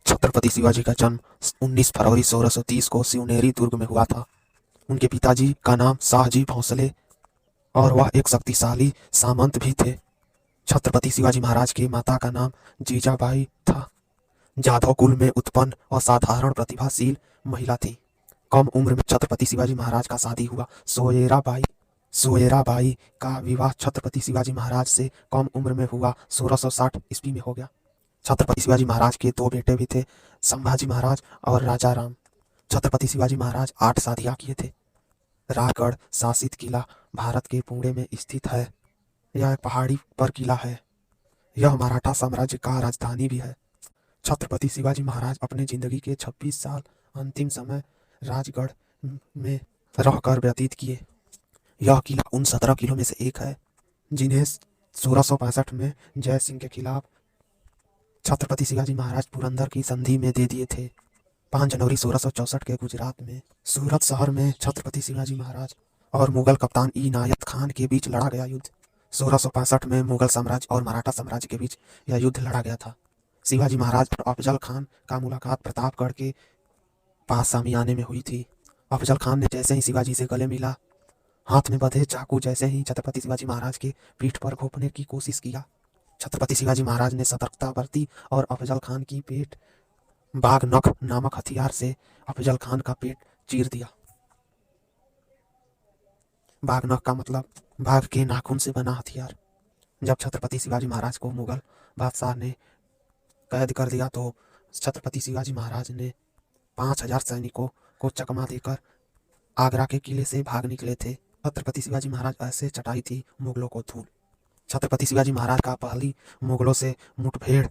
छत्रपति शिवाजी का जन्म 19 फरवरी 1630 को शिवनेरी दुर्ग में हुआ था। उनके पिताजी का नाम शाहजी भोंसले और वह एक शक्तिशाली सामंत भी थे। छत्रपति शिवाजी महाराज की माता का नाम जीजाबाई था। जाधव कुल में उत्पन्न असाधारण प्रतिभाशील महिला थी। कम उम्र में छत्रपति शिवाजी महाराज का शादी हुआ। सोयराबाई का विवाह छत्रपति शिवाजी महाराज से कम उम्र में हुआ 1660 ईस्वी में हो गया। छत्रपति शिवाजी महाराज के दो बेटे भी थे, संभाजी महाराज और राजा राम। छत्रपति शिवाजी महाराज 8 शादियां किए थे। रायगढ़ शासित किला भारत के पुणे में स्थित है। यह एक पहाड़ी पर किला है। यह मराठा साम्राज्य का राजधानी भी है। छत्रपति शिवाजी महाराज अपने जिंदगी के 26 साल अंतिम समय राजगढ़ में रहकर व्यतीत किए। यह किला उन 17 किलों में से एक है जिन्हें 1665 में जय सिंह के खिलाफ छत्रपति शिवाजी महाराज पुरंदर की संधि में दे दिए थे। 5 जनवरी 1664 के गुजरात में सूरत शहर में छत्रपति शिवाजी महाराज और मुगल कप्तान इनायत खान के बीच लड़ा गया युद्ध। 1665 में मुगल साम्राज्य और मराठा साम्राज्य के बीच यह युद्ध लड़ा गया था। शिवाजी महाराज और अफजल खान का मुलाकात प्रतापगढ़ के पास सामियाने में हुई थी। अफजल खान ने जैसे ही शिवाजी से गले मिला, हाथ में बंधे चाकू जैसे ही छत्रपति शिवाजी महाराज के पीठ पर घोंपने की कोशिश किया। छत्रपति शिवाजी महाराज ने सतर्कता बरती और अफजल खान की पेट बाघ नख नामक हथियार से अफजल खान का पेट चीर दिया। बाघ नख का मतलब बाघ के नाखून से बना हथियार। जब छत्रपति शिवाजी महाराज को मुगल बादशाह ने कैद कर दिया तो छत्रपति शिवाजी महाराज ने 5000 सैनिकों को चकमा देकर आगरा के किले से भाग निकले थे। छत्रपति शिवाजी महाराज ऐसे चटाई थी मुगलों को धूल। छत्रपति शिवाजी महाराज का पहली मुगलों से मुठभेड़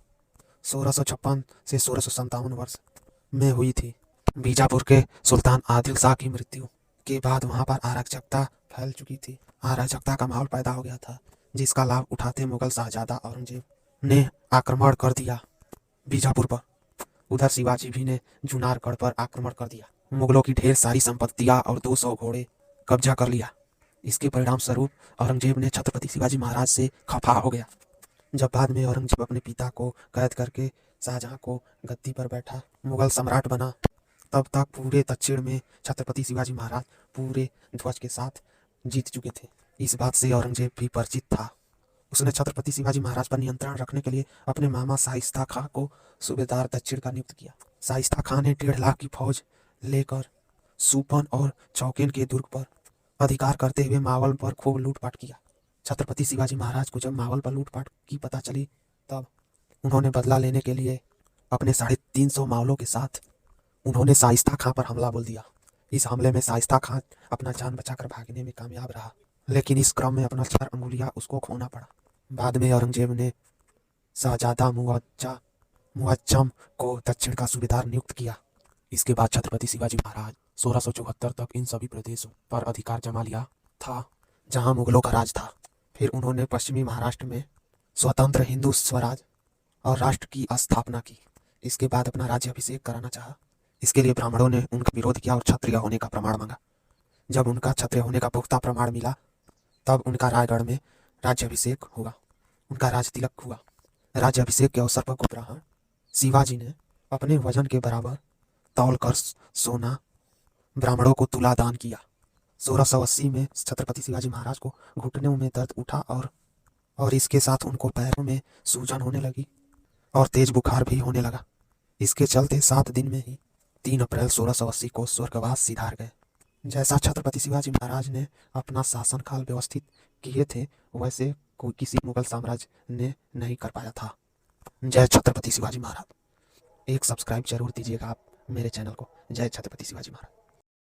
1656 से 1657 वर्ष में हुई थी। बीजापुर के सुल्तान आदिल शाह की मृत्यु के बाद वहां पर अराजकता फैल चुकी थी। अराजकता का माहौल पैदा हो गया था, जिसका लाभ उठाते मुगल शाहजादा औरंगजेब ने आक्रमण कर दिया बीजापुर पर। उधर शिवाजी भी ने जुनारगढ़ पर आक्रमण कर दिया। मुगलों की ढेर सारी संपत्तियां और 200 घोड़े कब्जा कर लिया। इसके परिणाम स्वरूप औरंगजेब ने छत्रपति शिवाजी महाराज से खफा हो गया। जब बाद में औरंगजेब अपने पिता को कैद करके शाहजहां को गद्दी पर बैठा मुगल सम्राट बना, तब तक पूरे दक्षिण में छत्रपति शिवाजी महाराज पूरे ध्वज के साथ जीत चुके थे। इस बात से औरंगजेब भी परिचित था। उसने छत्रपति शिवाजी महाराज पर नियंत्रण रखने के लिए अपने मामा शाइस्ता खां को सूबेदार दक्षिण का नियुक्त किया। शाइस्ता खां ने 1.5 लाख की फौज लेकर सुपन और चौकेन के दुर्ग पर अधिकार करते हुए मावल पर खूब लूटपाट किया। छत्रपति शिवाजी महाराज को जब मावल पर लूटपाट की पता चली, तब उन्होंने बदला लेने के लिए अपने 350 मावलों के साथ उन्होंने शाइस्ता खां पर हमला बोल दिया। इस हमले में शाइस्ता खां अपना जान बचाकर भागने में कामयाब रहा, लेकिन इस क्रम में अपना 4 अंगुलियां उसको खोना पड़ा। बाद में औरंगजेब ने शाहजादा मुअज्जम को दक्षिण का सूबेदार नियुक्त किया। इसके बाद छत्रपति शिवाजी महाराज 1674 तक इन सभी प्रदेशों पर अधिकार जमा लिया था जहां मुगलों का राज था। फिर उन्होंने पश्चिमी महाराष्ट्र में स्वतंत्र हिंदू स्वराज और राष्ट्र की स्थापना की। इसके बाद अपना राज्याभिषेक कराना चाहा। इसके लिए ब्राह्मणों ने उनका विरोध किया और क्षत्रिय होने का प्रमाण मांगा। जब उनका क्षत्रिय होने का पुख्ता प्रमाण मिला, तब उनका रायगढ़ में राज्याभिषेक हुआ, उनका राज तिलक हुआ। राज्याभिषेक के अवसर पर ब्राह्मण शिवाजी ने अपने वजन के बराबर तौलकर सोना ब्राह्मणों को तुला दान किया। 1680 में छत्रपति शिवाजी महाराज को घुटनों में दर्द उठा और इसके साथ उनको पैरों में सूजन होने लगी और तेज बुखार भी होने लगा। इसके चलते 7 दिन में ही 3 अप्रैल 1680 को स्वर्गवास सिधार गए। जैसा छत्रपति शिवाजी महाराज ने अपना शासनकाल व्यवस्थित किए थे, वैसे कोई किसी मुगल साम्राज्य ने नहीं कर पाया था। जय छत्रपति शिवाजी महाराज। एक सब्सक्राइब जरूर दीजिएगा आप मेरे चैनल को। जय छत्रपति शिवाजी महाराज।